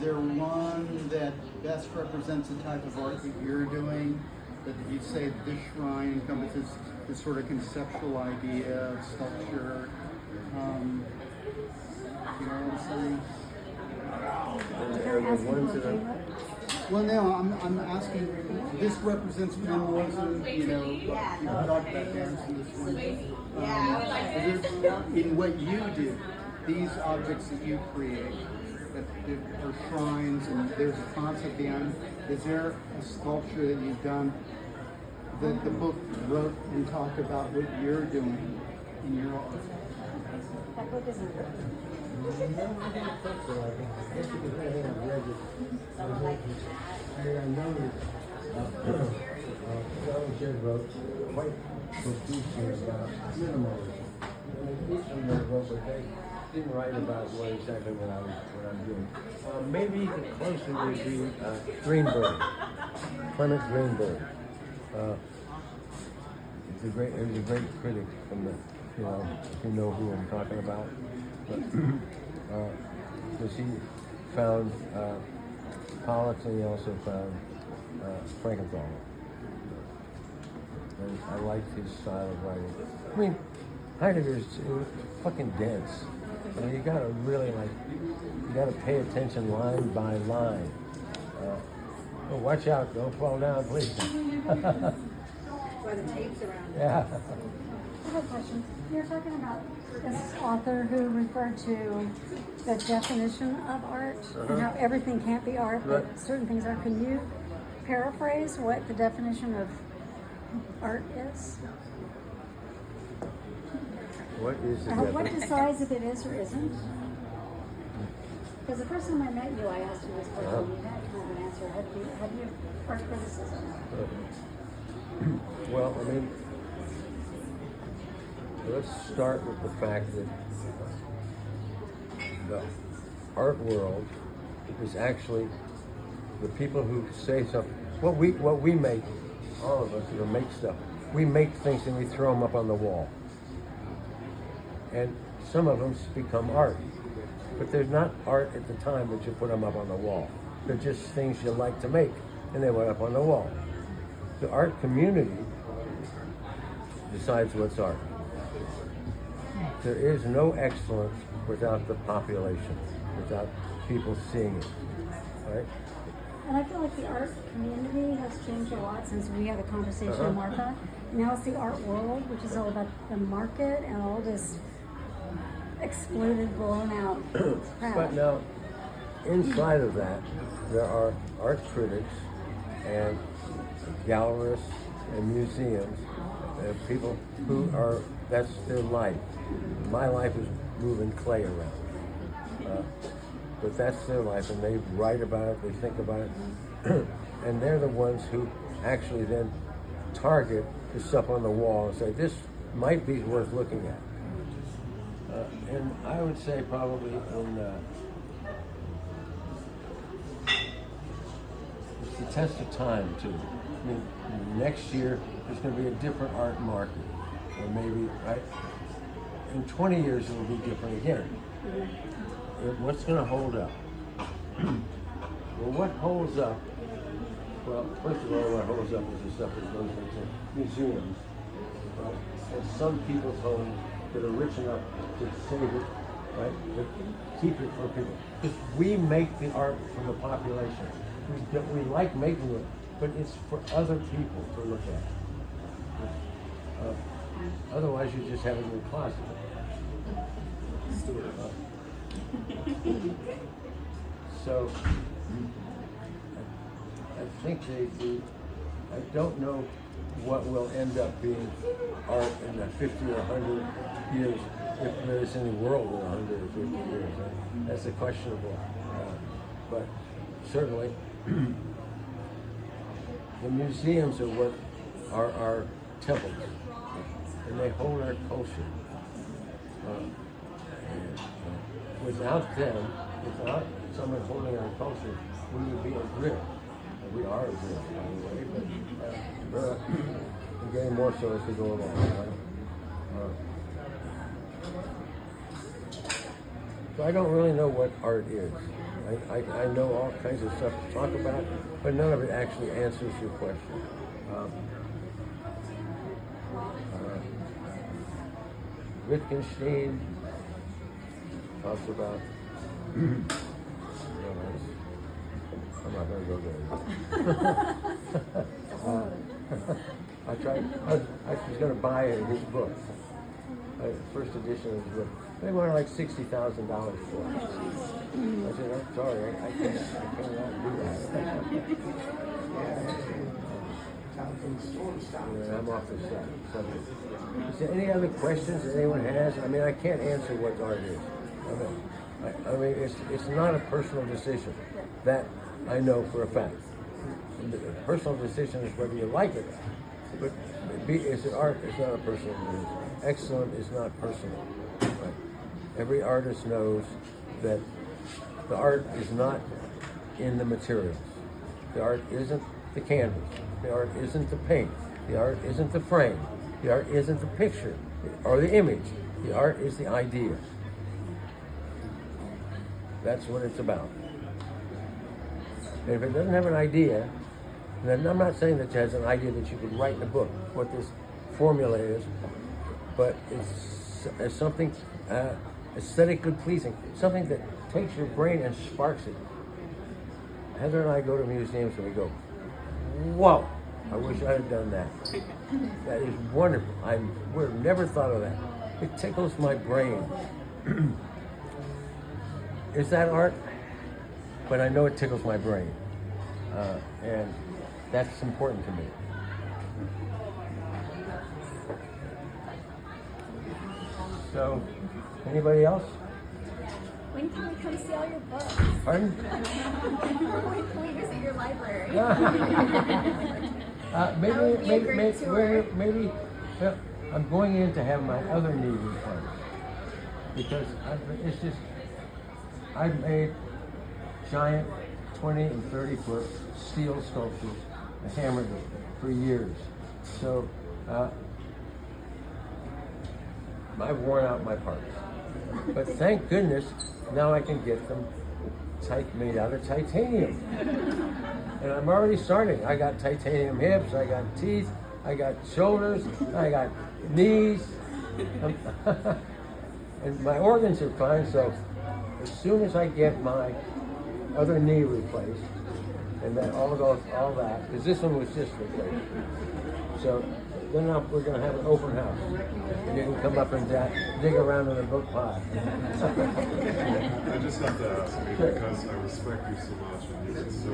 there one that best represents the type of art that you're doing? That you'd say this shrine encompasses this sort of conceptual idea of sculpture? You know what I'm saying? They're asking for a favorite. Well, no, I'm asking. This represents minimalism. You know, you talked about dance in this one. In what you do, these objects that you create, that are shrines, and there's a concept behind. Is there a sculpture that you've done that the book wrote and talked about what you're doing in your art? That book isn't good. I noticed John Jed wrote quite profusely about minimalism. And each of them wrote, but they didn't write about exactly what I'm doing. Maybe the closer would be Greenberg, Clement Greenberg. He was a great critic from the, if you know who I'm talking about. Because he found Pollock, and he also found Frankenthaler. And I liked his style of writing. I mean, Heidegger's fucking dense. You gotta really you gotta pay attention line by line. Oh, watch out, don't fall down, please. Where the tape's around. Yeah. I have a question. You're talking about this author who referred to the definition of art and how everything can't be art, but certain things are. Can you paraphrase what the definition of art is? What is the What decides if it is or isn't? Because the first time I met you, I asked you this question. You had kind of an answer. Have you art criticism? Well, I mean, let's start with the fact that the art world is actually the people who say something. What we make, all of us who make stuff, we make things and we throw them up on the wall. And some of them become art. But they're not art at the time that you put them up on the wall. They're just things you like to make, and they went up on the wall. The art community decides what's art. There is no excellence without the population, without people seeing it, right? And I feel like the art community has changed a lot since we had a conversation with Martha. Now it's the art world, which is all about the market and all this exploded, blown out crap. But now, inside of that, there are art critics and gallerists and museums and people who are, that's their life. My life is moving clay around. But that's their life, and they write about it, they think about it, and they're the ones who actually then target the stuff on the wall and say, this might be worth looking at. And I would say probably it's the test of time too. I mean, next year there's going to be a different art market, or maybe, right? In 20 years it will be different again. What's going to hold up? Well, what holds up? Well, first of all, what holds up is the stuff that goes into museums, right? And some people's homes that are rich enough to save it, right? To keep it for people. Because we make the art for the population. We like making it, but it's for other people to look at. Otherwise, you just have it in your closet. So, I think I don't know what will end up being art in the 50 or 100 years, if there's any world in 150 years. Right? That's a questionable. But certainly, the museums are what are our temples, and they hold our culture. Without them, without someone holding our culture, we would be adrift. We are adrift, by the way, but we're getting more so as we go along. Right? So I don't really know what art is. I know all kinds of stuff to talk about, but none of it actually answers your question. Wittgenstein talks about. I'm not going to go there. I was going to buy his book, first edition of his book. They wanted like $60,000 for it. I said, I'm sorry, I cannot do that. I'm off the subject. Is there any other questions that anyone has? I mean, I can't answer what art is. I mean, it's not a personal decision. That I know for a fact. And the personal decision is whether you like it. But is it art? It's not a personal decision. Excellent is not personal. Right? Every artist knows that the art is not in the materials. The art isn't the canvas. The art isn't the paint. The art isn't the frame. The art isn't the picture or the image. The art is the idea. That's what it's about. And if it doesn't have an idea, then I'm not saying that it has an idea that you could write in a book what this formula is, but it's something aesthetically pleasing, something that takes your brain and sparks it. Heather and I go to museums and we go, whoa, I wish I had done that. That is wonderful. I would have never thought of that. It tickles my brain. Is that art? But I know it tickles my brain. And that's important to me. So, anybody else? When can we come see all your books? Pardon? When can we visit your library? Maybe well, I'm going in to have my other knee replaced because I've made giant 20 and 30 foot steel sculptures. I hammered them for years. So I've worn out my parts. But thank goodness now I can get them made out of titanium. And I'm already starting. I got titanium hips, I got teeth, I got shoulders, I got knees. And my organs are fine, so as soon as I get my other knee replaced, and then all that, because this one was just replaced. So then we're going to have an open house. And you can come up and dig around in the book pile. I just have to ask, because I respect you so much and you've been so